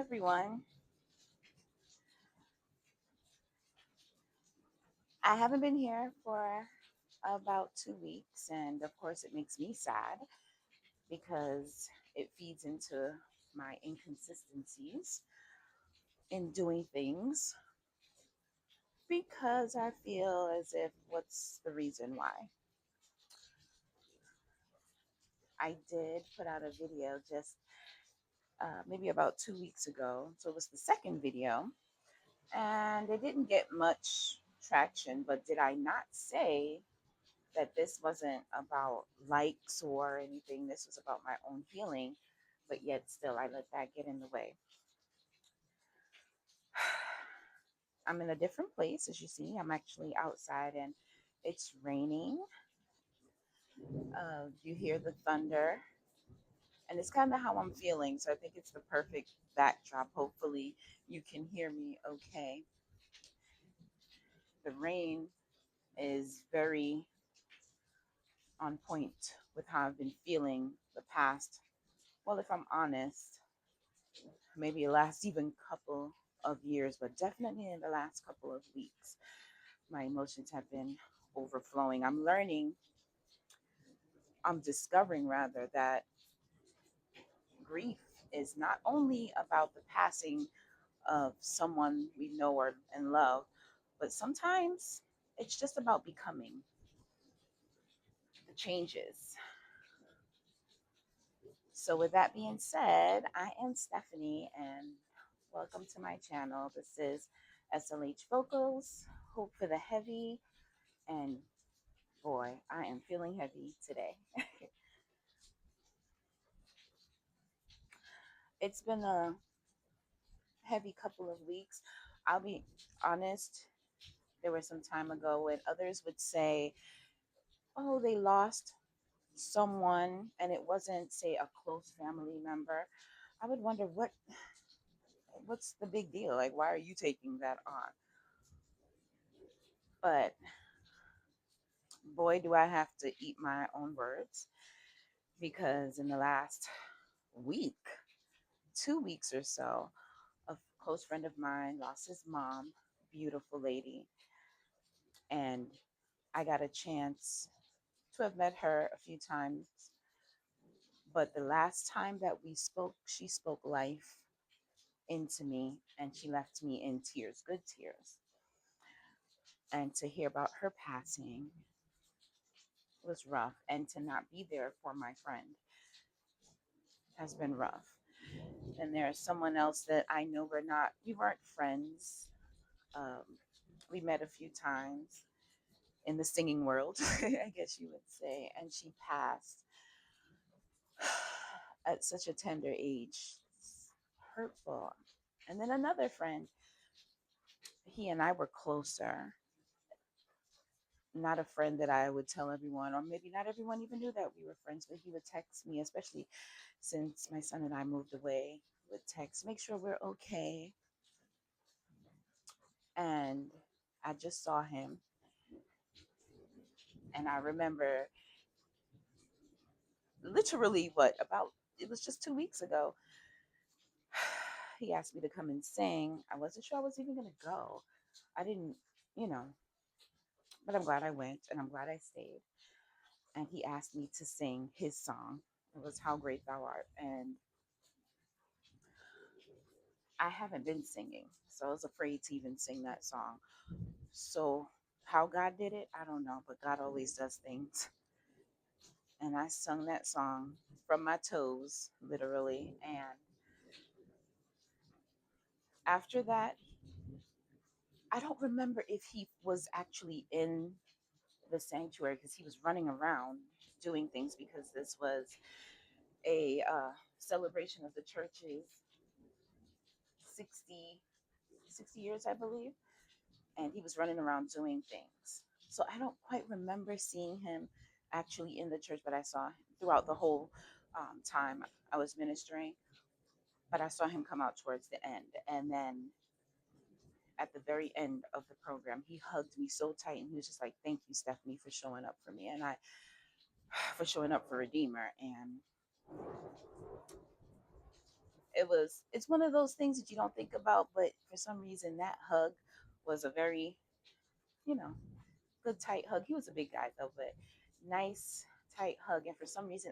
everyone. I haven't been here for about 2 weeks, and of course, it makes me sad because it feeds into my inconsistencies in doing things because I feel as if what's the reason why? I did put out a video just maybe about 2 weeks ago, so it was the second video, and it didn't get much traction, but did I not say that this wasn't about likes or anything. This was about my own healing, but yet still I let that get in the way. I'm in a different place, as you see. I'm actually outside and it's raining. You hear the thunder, and it's kind of how I'm feeling. So I think it's the perfect backdrop. Hopefully, you can hear me okay. The rain is very on point with how I've been feeling the past. Well, if I'm honest, maybe the last even couple of years, but definitely in the last couple of weeks, my emotions have been overflowing. I'm discovering rather that grief is not only about the passing of someone we know or and love, but sometimes it's just about becoming the changes. So, with that being said, I am Stephanie and welcome to my channel. This is SLH Vocals, Hope for the Heavy, and boy, I am feeling heavy today. It's been a heavy couple of weeks. I'll be honest, there was some time ago when others would say, oh, they lost someone and it wasn't, say, a close family member. I would wonder what's the big deal? Like, why are you taking that on? But boy, do I have to eat my own words because in the last week, 2 weeks or so, a close friend of mine lost his mom, beautiful lady, and I got a chance to have met her a few times. But the last time that we spoke, she spoke life into me and she left me in tears, good tears. And to hear about her passing was rough. And to not be there for my friend has been rough. And there's someone else that I know we weren't friends. Um, we met a few times in the singing world, I guess you would say. And she passed at such a tender age. It's hurtful. And then another friend, he and I were closer. Not a friend that I would tell everyone, or maybe not everyone even knew that we were friends, but he would text me, especially since my son and I moved away, would text, make sure we're okay. And I just saw him. And I remember literally it was just 2 weeks ago. He asked me to come and sing. I wasn't sure I was even going to go. I didn't, you know, but I'm glad I went and I'm glad I stayed. And he asked me to sing his song. It was How Great Thou Art. And I haven't been singing, so I was afraid to even sing that song. So, how God did it, I don't know, but God always does things. And I sung that song from my toes, literally. And after that, I don't remember if he was actually in the sanctuary because he was running around doing things because this was a celebration of the church's 60, 60 years, I believe. And he was running around doing things. So I don't quite remember seeing him actually in the church, but I saw him throughout the whole time I was ministering. But I saw him come out towards the end. And then at the very end of the program, he hugged me so tight and he was just like, thank you, Stephanie, for showing up for me. And for showing up for Redeemer. And It's one of those things that you don't think about, but for some reason that hug was a very, you know, good tight hug. He was a big guy though, but nice tight hug. And for some reason,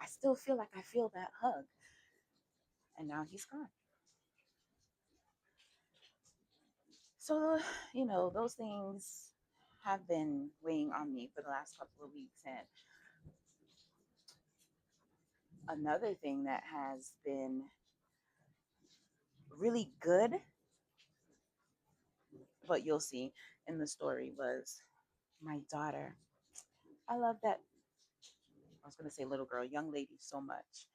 I still feel like I feel that hug. And now he's gone. So, those things have been weighing on me for the last couple of weeks. And another thing that has been really good, but you'll see in the story, was my daughter. I love that. I was going to say little girl, young lady, so much.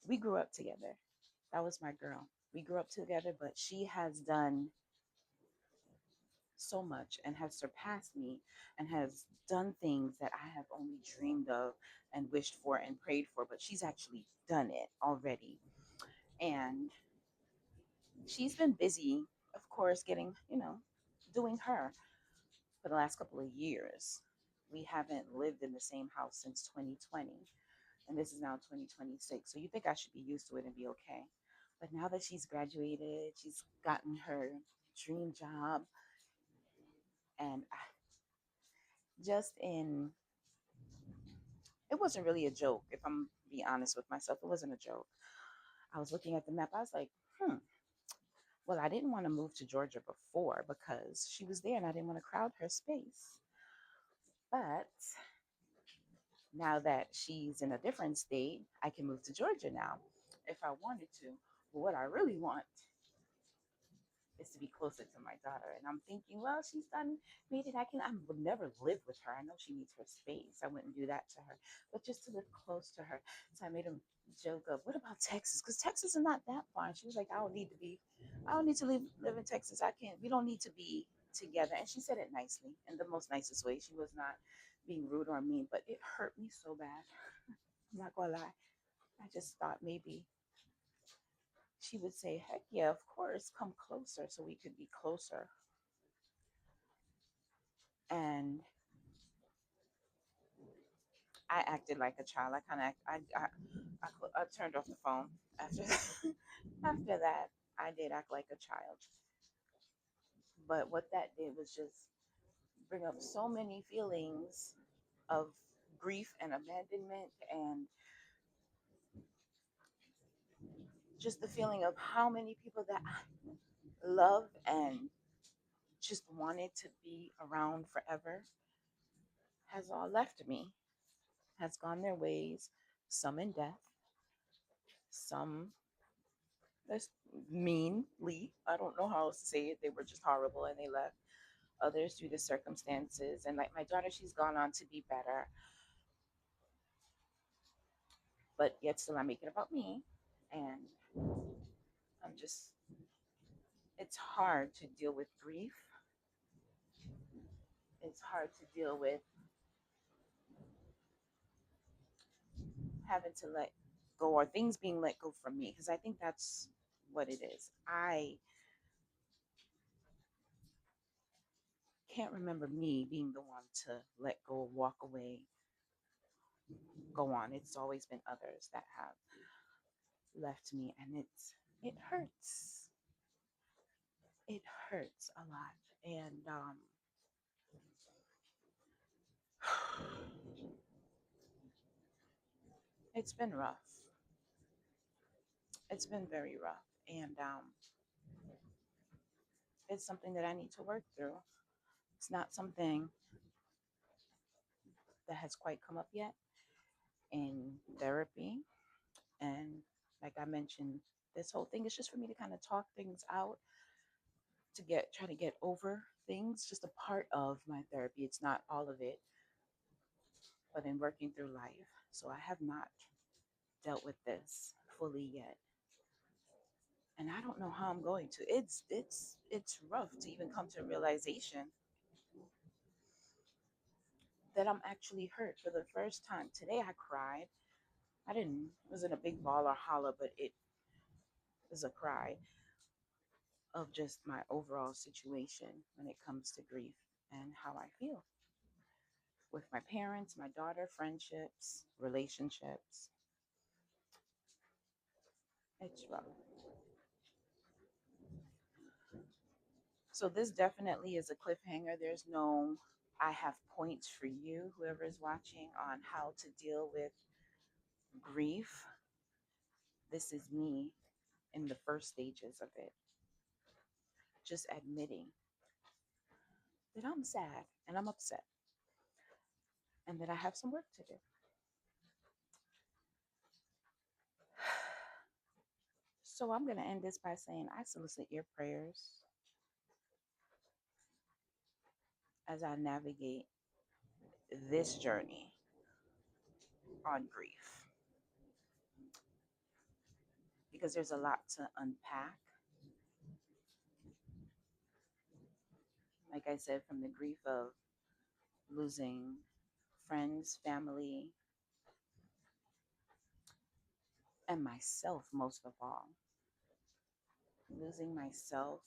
We grew up together. That was my girl. We grew up together, but she has done so much and has surpassed me and has done things that I have only dreamed of and wished for and prayed for, but she's actually done it already. And she's been busy, of course, getting, doing her for the last couple of years. We haven't lived in the same house since 2020, and this is now 2026. So you think I should be used to it and be okay. But now that she's graduated, she's gotten her dream job, and just in it wasn't really a joke, if I'm being honest with myself. It wasn't a joke. I was looking at the map. I was like, well, I didn't want to move to Georgia before because she was there and I didn't want to crowd her space. But now that she's in a different state, I can move to Georgia now if I wanted to. But what I really want is to be closer to my daughter. And I'm thinking, well, she's done made it. I would never live with her. I know she needs her space. I wouldn't do that to her, but just to live close to her. So I made a joke of, what about Texas? Because Texas is not that far. And she was like, I don't need to live in Texas. We don't need to be together. And she said it nicely, in the most nicest way. She was not being rude or mean, but it hurt me so bad. I'm not gonna lie. I just thought maybe she would say, heck yeah, of course, come closer so we could be closer. And I acted like a child. I kind of I turned off the phone after after that. I did act like a child. But what that did was just bring up so many feelings of grief and abandonment, and just the feeling of how many people that I love and just wanted to be around forever has all left me, has gone their ways, some in death, some that's meanly. I don't know how else to say it. They were just horrible and they left. Others due to circumstances. And like my daughter, she's gone on to be better, but yet still I make it about me. And I'm just, it's hard to deal with grief. It's hard to deal with having to let go or things being let go from me, because I think that's what it is. I can't remember me being the one to let go, walk away, go on. It's always been others that have left me, and it hurts. It hurts a lot, and it's been rough. It's been very rough, and it's something that I need to work through. It's not something that has quite come up yet in therapy, and like I mentioned, this whole thing is just for me to kind of talk things out, to get try to get over things. Just a part of my therapy. It's not all of it, but in working through life. So I have not dealt with this fully yet, and I don't know how I'm going to. It's rough to even come to a realization that I'm actually hurt for the first time. Today I cried. I didn't it wasn't a big bawl or holler, but it was a cry of just my overall situation when it comes to grief and how I feel with my parents, my daughter, friendships, relationships. It's rough. So this definitely is a cliffhanger. There's no I have points for you, whoever is watching, on how to deal with grief. This is me in the first stages of it, just admitting that I'm sad and I'm upset and that I have some work to do. So I'm going to end this by saying I solicit your prayers as I navigate this journey on grief, because there's a lot to unpack. Like I said, from the grief of losing friends, family, and myself, most of all, losing myself,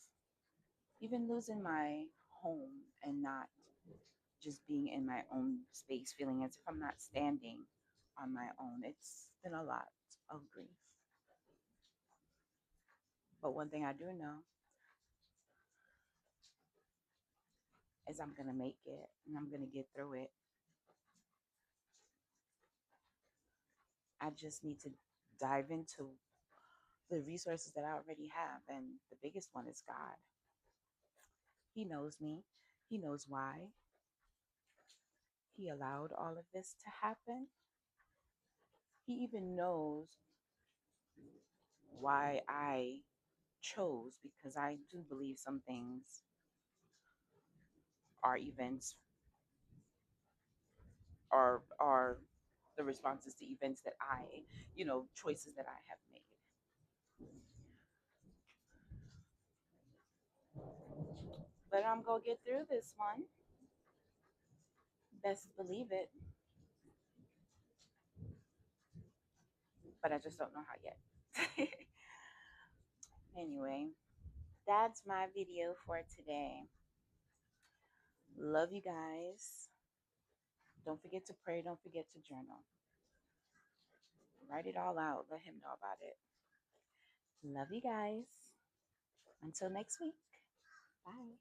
even losing my home and not just being in my own space, feeling as if I'm not standing on my own. It's been a lot of grief. But one thing I do know is I'm going to make it and I'm going to get through it. I just need to dive into the resources that I already have. And the biggest one is God. He knows me, He knows why He allowed all of this to happen. He even knows why I chose, because I do believe some things are events, are the responses to events that choices that I have made. But I'm gonna get through this one. Best believe it. But I just don't know how yet. Anyway, that's my video for today. Love you guys. Don't forget to pray. Don't forget to journal. Write it all out. Let him know about it. Love you guys. Until next week. Bye.